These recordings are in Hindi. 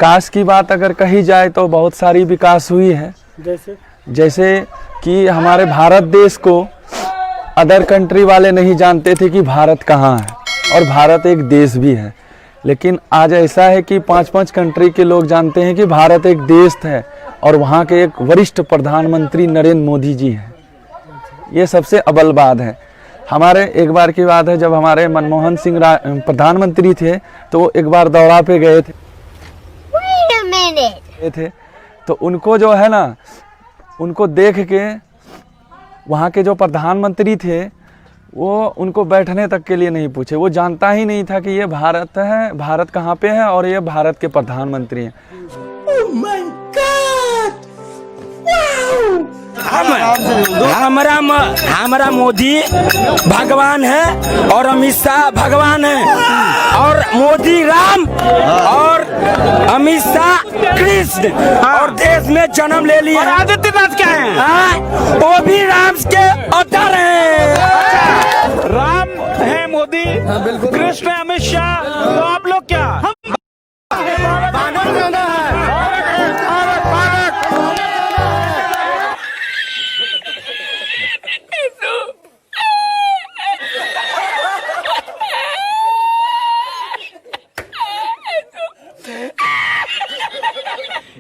विकास की बात अगर कही जाए तो बहुत सारी विकास हुई है। जैसे कि हमारे भारत देश को अदर कंट्री वाले नहीं जानते थे कि भारत कहाँ है और भारत एक देश भी है, लेकिन आज ऐसा है कि 5-5 कंट्री के लोग जानते हैं कि भारत एक देश है और वहाँ के एक वरिष्ठ प्रधानमंत्री नरेंद्र मोदी जी हैं। ये सबसे अव्वल बात है। हमारे एक बार की बात है, जब हमारे मनमोहन सिंह प्रधानमंत्री थे तो वो एक बार दौरा पे गए थे तो उनको जो है ना, उनको देख के वहाँ के जो प्रधानमंत्री थे वो उनको बैठने तक के लिए नहीं पूछे। वो जानता ही नहीं था कि ये भारत है, भारत कहाँ पे है और ये भारत के प्रधानमंत्री हैं। Oh my God! Wow! हमारा मोदी भगवान है और अमित शाह भगवान है, और मोदी राम और अमित शाह कृष्ण, और देश में जन्म ले लिया। और आदित्यनाथ क्या है? वो भी राम के अवतार हैं। राम है मोदी, कृष्ण है अमित शाह, तो आप लोग क्या?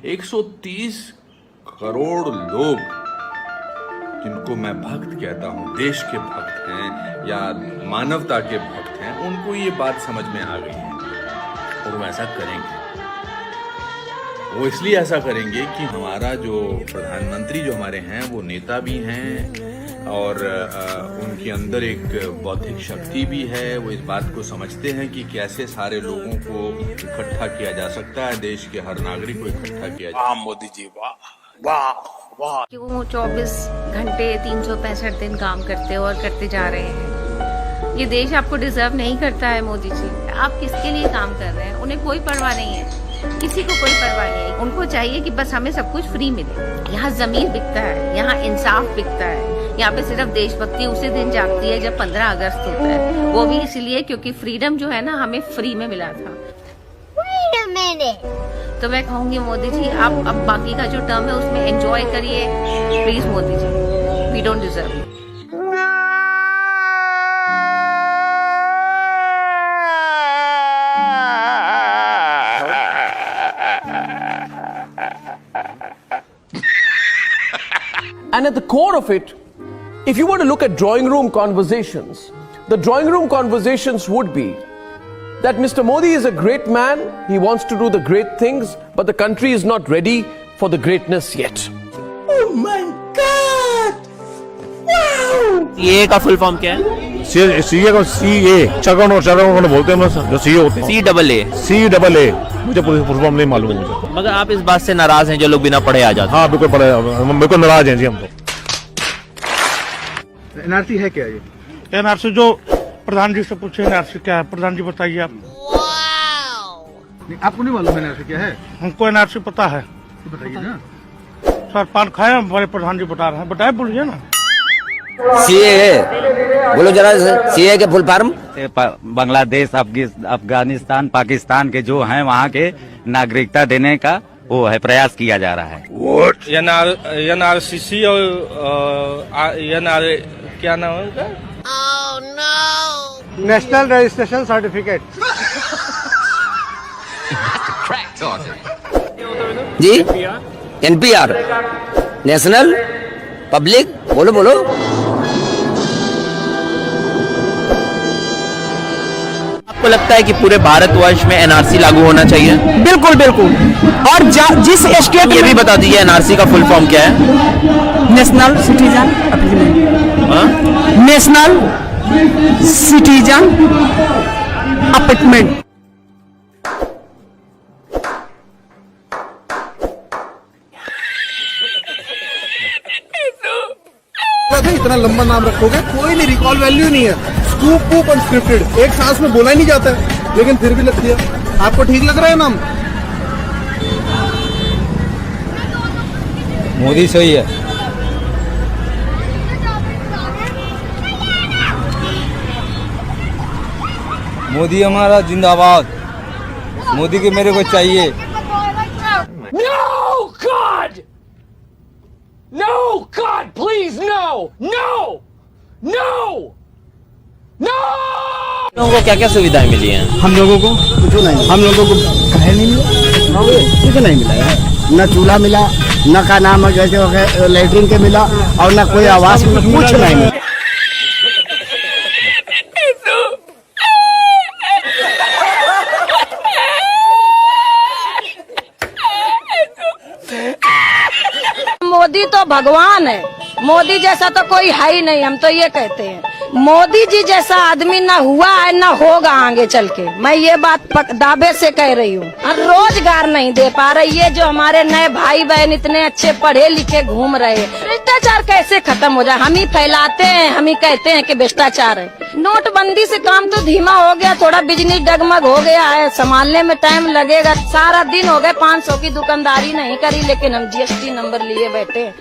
एक 130 करोड़ लोग जिनको मैं भक्त कहता हूँ, देश के भक्त हैं या मानवता के भक्त हैं, उनको ये बात समझ में आ गई है और वो ऐसा करेंगे। वो इसलिए ऐसा करेंगे कि हमारा जो प्रधानमंत्री जो हमारे हैं वो नेता भी हैं और उनके अंदर एक बौद्धिक शक्ति भी है। वो इस बात को समझते हैं कि कैसे सारे लोगों को इकट्ठा किया जा सकता है, देश के हर नागरिक को इकट्ठा किया जा सकता है। मोदी जी वाह वाह वाह। क्यों 24 घंटे 365 दिन काम करते और करते जा रहे हैं। ये देश आपको डिजर्व नहीं करता है मोदी जी। आप किसके लिए काम कर रहे हैं? उन्हें कोई परवाह नहीं है, किसी को कोई परवाह नहीं है। उनको चाहिए कि बस हमें सब कुछ फ्री मिले। यहाँ ज़मीर बिकता है, यहाँ इंसाफ बिकता है। यहाँ पे सिर्फ देशभक्ति उसी दिन जागती है जब 15 अगस्त होता है, वो भी इसलिए क्योंकि फ्रीडम जो है ना हमें फ्री में मिला था। तो मैं कहूँगी मोदी जी आप अब बाकी का जो टर्म है उसमें एंजॉय करिए please Modi ji, we don't deserve it. And at the core of it, if you were to look at drawing room conversations, the drawing room conversations would be that Mr. Modi is a great man, he wants to do the great things, but the country is not ready for the greatness yet. Oh my God! Wow! CA का फुल फॉर्म क्या है? सीए को सीए चरण बोलते हैं, जो सीए होते हैं। CAA मुझे फुल फॉर्म नहीं मालूम है मुझे। मगर आप इस बात से नाराज हैं जो लोग बिना पढ़े आ जाते हैं? हाँ बिल्कुल बिल्कुल नाराज हैं जी हम तो। एनआरसी है क्या ये? एनआरसी जो प्रधान जी से पूछे एनआरसी क्या है, प्रधान जी बताइए आप। आपको नहीं मालूम एनआरसी क्या है? हमको एनआरसी पता है। तो बताइए ना। सर पान खाए हमारे प्रधान जी बता रहे हैं, बताए बोलिए ना। सीए बोलो जरा, सीए के फुल फॉर्म? बांग्लादेश, अफगानिस्तान, पाकिस्तान के जो हैं वहाँ के नागरिकता देने का वो है प्रयास किया जा रहा है। एनआरसीसी और क्या नाम है उनका? National registration certificate. जी NPR, नेशनल पब्लिक, बोलो बोलो। आपको लगता है कि पूरे भारतवर्ष में एनआरसी लागू होना चाहिए? बिल्कुल बिल्कुल। और जिस स्टेट ये भी बता दीजिए एनआरसी का फुल फॉर्म क्या है? National citizen national citizen appointment. इतना लंबा नाम रखोगे, कोई नहीं, रिकॉल वैल्यू नहीं है। स्कूप अनस्क्रिप्टेड, एक सांस में बोला ही नहीं जाता है, लेकिन फिर भी लग दिया। आपको ठीक लग रहा है नाम? मोदी सही है। मोदी हमारा जिंदाबाद। मोदी के मेरे को चाहिए। No, God! No, God, please, no! No! No! No! लोगों को क्या क्या सुविधाएं मिली हैं? हम लोगों को कुछ नहीं, हम लोगों को कहीं नहीं मिला, कुछ नहीं मिला यार। न चूल्हा मिला, न का नाम है जैसे लेटरिन के मिला, और न कोई आवास में कुछ नहीं मिला। मोदी तो भगवान है, मोदी जैसा तो कोई है ही नहीं, हम तो ये कहते हैं। मोदी जी जैसा आदमी ना हुआ है ना होगा आगे चल के, मैं ये बात दावे से कह रही हूँ। रोजगार नहीं दे पा रही, ये जो हमारे नए भाई बहन इतने अच्छे पढ़े लिखे घूम रहे हैं, भ्रष्टाचार कैसे खत्म हो जाए? हम ही फैलाते हैं, हम ही कहते हैं कि भ्रष्टाचार है। नोटबंदी से काम तो धीमा हो गया, थोड़ा बिजनेस डगमग हो गया है, संभालने में टाइम लगेगा। सारा दिन हो गए 500 की दुकानदारी नहीं करी, लेकिन हम GST नंबर लिए बैठे।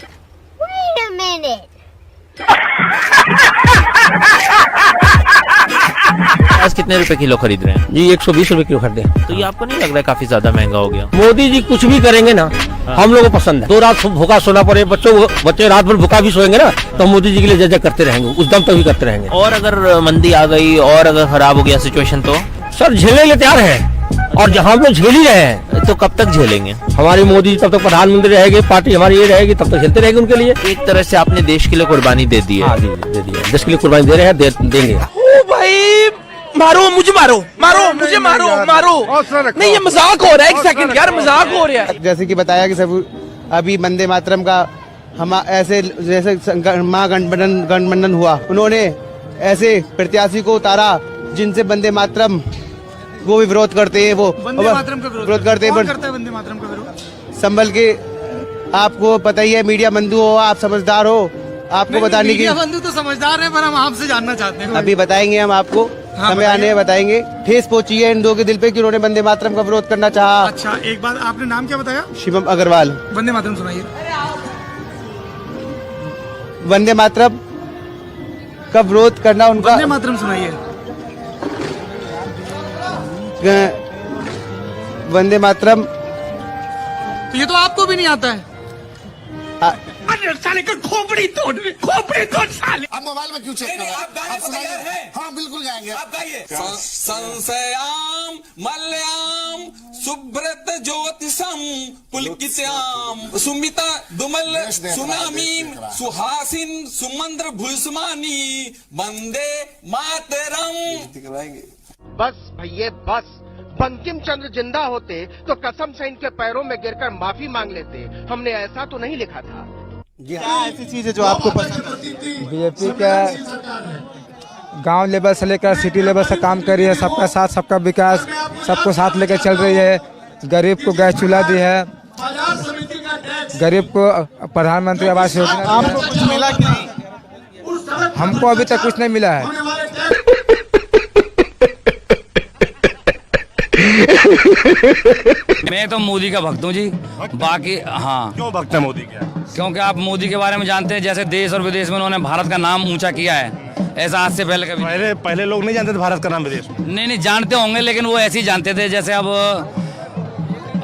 आज कितने रुपए किलो खरीद रहे हैं? जी 120 रुपए किलो खरीदे। तो ये आपको नहीं लग रहा है काफी ज्यादा महंगा हो गया? मोदी जी कुछ भी करेंगे ना, हम लोगों को पसंद है। 2 रात भूखा सोना पड़े, बच्चे रात भर भूखा भी सोएंगे ना, तो मोदी जी के लिए जय जय करते रहेंगे, उस दम तक भी करते रहेंगे। और अगर मंदी आ गई और अगर खराब हो गया सिचुएशन तो? सर झेलने के तैयार है, और जहाँ हम लोग झेल ही रहे हैं। तो कब तक झेलेंगे? हमारी मोदी जी तब तक प्रधानमंत्री रहेगी, पार्टी हमारी ये रहेगी, तब तक झेलते रहेंगे उनके लिए। एक तरह से आपने देश के लिए कुर्बानी दे दी है। हाँ जी, दे दी है, देश के लिए कुर्बानी दे रहे हैं, देंगे। ओ भाई, मारो मुझे, मारो मुझे, मारो। नहीं, ये मजाक हो रहा है, एक सेकंड यार, मजाक हो रहा है। जैसे कि बताया कि सब अभी वंदे मातरम का हम ऐसे जैसे महागठबंधन हुआ, उन्होंने ऐसे प्रत्याशी को उतारा जिनसे वंदे मातरम वो भी विरोध करते हैं, वो विरोध करते हैं। वंदे मातरम का विरोध संभल के, आपको पता ही है, मीडिया बंधु हो, आप समझदार हो, आपको बताने की। मीडिया बंधु तो समझदार है, पर हम आपसे जानना चाहते हैं। अभी बताएंगे हम आपको, समय आने बताएंगे। ठेस पहुंची है इन दो के दिल पे कि उन्होंने वंदे मातरम का विरोध करना चाहा। अच्छा, एक बात, आपने नाम क्या बताया? शिवम अग्रवाल। वंदे मातरम सुनाइए। वंदे मातरम का विरोध करना उनका। वंदे मातरम सुनाइए। वंदे मातरम, तो ये तो आपको भी नहीं आता है। साले का खोपड़ी तोड़ साले। आप मोबाइल में क्यों चेक कर रहे हैं? आप सुनाइए। हाँ बिल्कुल गाएंगे, आप गाइए। संशयाम मल्याम सुब्रत ज्योतिषम पुलकित्याम सुमिता दुमल सुनामीम सुहासिन सुमंद्र भुस्मानी वंदे मातरम। बस भैया बस, बंकिम चंद्र जिंदा होते तो कसम से इनके पैरों में गिरकर माफी मांग लेते। हमने ऐसा तो नहीं लिखा था। क्या ऐसी चीज है जो आपको पसंद है? बीजेपी का गांव लेवल से लेकर सिटी लेवल से काम कर रही है, सबका साथ सबका विकास, सबको साथ लेकर चल रही है। गरीब को गैस चूल्हा दी है, गरीब को प्रधानमंत्री आवास योजना। आपको कुछ मिला कि नहीं? हमको अभी तक कुछ नहीं मिला है। मैं तो मोदी का भक्त हूँ जी। बाकी हाँ, क्यों भक्त है मोदी के? क्योंकि आप मोदी के बारे में जानते हैं, जैसे देश और विदेश में उन्होंने भारत का नाम ऊंचा किया है, ऐसा आज से पहले कभी। पहले लोग नहीं जानते थे भारत का नाम विदेश में। नहीं जानते होंगे, लेकिन वो ऐसे ही जानते थे। जैसे अब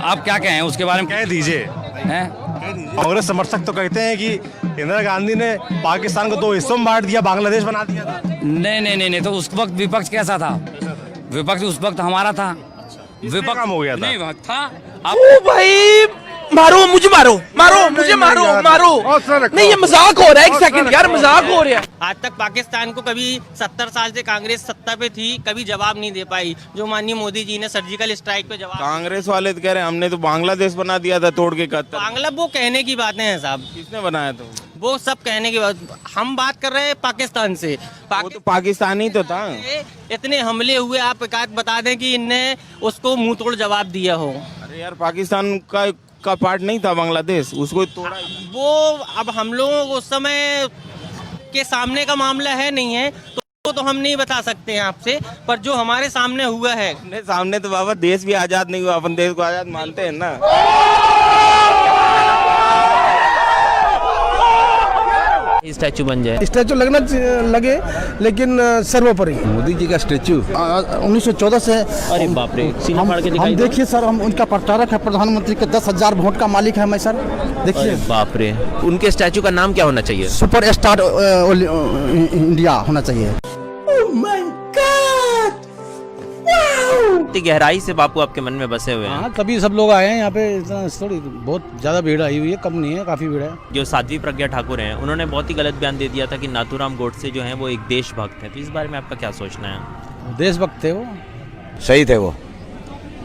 आप क्या कहें उसके बारे में? कह दीजिए। कांग्रेस समर्थक तो कहते हैं कि इंदिरा गांधी ने पाकिस्तान को 2 हिस्सों में बांट दिया, बांग्लादेश बना दिया था। नहीं, तो उस वक्त विपक्ष कैसा था? विपक्ष उस वक्त हमारा था। विपक्ष काम हो गया था। नहीं था। ओ भाई, मारो मुझे, मारो मुझे, मारो। नहीं, ये मजाक हो रहा है, एक सेकंड यार, मजाक हो रहा है। आज तक पाकिस्तान को कभी 70 साल से कांग्रेस सत्ता पे थी, कभी जवाब नहीं दे पाई, जो माननीय मोदी जी ने सर्जिकल स्ट्राइक पे जवाब। कांग्रेस वाले तो कह रहे हैं हमने तो बांग्लादेश बना दिया था तोड़ के। बांग्ला वो कहने की बातें हैं साहब, किसने बनाया तो? वो सब कहने की बात। हम बात कर रहे हैं पाकिस्तान से। वो तो पाकिस्तानी तो था। इतने हमले हुए, आप एक आध बता दें कि इनने उसको मुंह तोड़ जवाब दिया हो। अरे यार, पाकिस्तान का पार्ट नहीं था बांग्लादेश, उसको तोड़ा। वो अब हम लोगों को उस समय के सामने का मामला है नहीं है, तो हम नहीं बता सकते हैं आपसे, पर जो हमारे सामने हुआ है। अपने सामने तो बाबा देश भी आजाद नहीं हुआ, अपन देश को आजाद मानते हैं ना। स्टैचू बन जाए? स्टैचू लगना लगे, लेकिन सर्वोपरि मोदी जी का स्टैचू 1914 से। अरे बाप रे, सीना फाड़ के दिखाई हम देखिए सर, हम उनका प्रचारक है, प्रधानमंत्री के 10,000 वोट का मालिक है मैं सर। देखिए बाप रे, उनके स्टैचू का नाम क्या होना चाहिए? सुपर स्टार इंडिया होना चाहिए। इतनी गहराई से बापू आपके मन में बसे हुए हैं। हाँ, तभी सब लोग आए हैं यहाँ पे। थोड़ी बहुत ज्यादा भीड़ आई हुई है, कम नहीं है, काफी भीड़ है। जो साध्वी प्रज्ञा ठाकुर हैं, उन्होंने बहुत ही गलत बयान दे दिया था कि नाथूराम गोडसे जो हैं वो एक देशभक्त हैं, तो इस बारे में आपका क्या सोचना है? देशभक्त थे वो, शहीद है वो।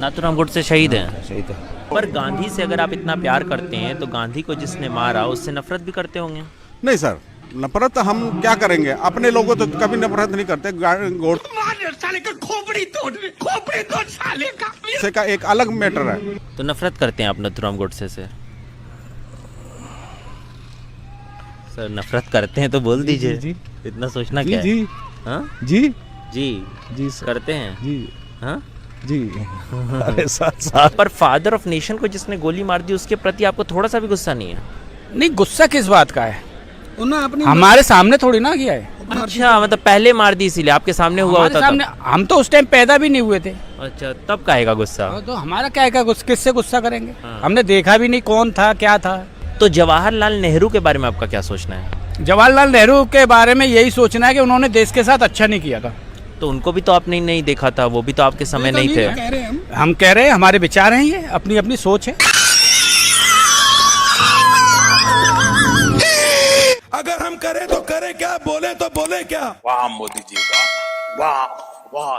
नाथूराम गोडसे शहीद हैं? शहीद है। पर गांधी से अगर आप इतना प्यार करते हैं तो गांधी को जिसने मारा उससे नफरत भी करते होंगे? नहीं सर, नफरत हम क्या करेंगे, अपने लोगों तो कभी नफरत नहीं करते। साले का खोपड़ी तोड़ साले का एक अलग मैटर है। तो नफरत करते हैं आप नाथूराम गोडसे से? सर नफरत करते हैं तो बोल दीजिए। जी, इतना सोचना क्या है? हाँ जी जी जी करते हैं जी। हाँ जी। अरे साथ पर फादर ऑफ नेशन को जिसने गोली मार दी उसके प्रति आपको थोड़ा सा भी गुस्सा नहीं है? नहीं, गुस्सा किस बात का है? हमारे सामने थोड़ी ना किया है। अच्छा, मतलब पहले मार दी इसीलिए आपके सामने हुआ होता सामने, हम तो उस टाइम पैदा भी नहीं हुए थे। अच्छा, तब काहेगा गुस्सा? तो हमारा क्या है, किससे गुस्सा करेंगे? हमने देखा भी नहीं कौन था क्या था। तो जवाहरलाल नेहरू के बारे में आपका क्या सोचना है? जवाहरलाल नेहरू के बारे में यही सोचना है कि उन्होंने देश के साथ अच्छा नहीं किया था। तो उनको भी तो आपने नहीं देखा था, वो भी तो आपके समय नहीं थे। हम कह रहे हैं, हमारे विचार हैं, ये अपनी अपनी सोच है। अगर हम करें तो करें क्या, बोले तो बोले क्या? वाह मोदी जी, वाह वाह वाह।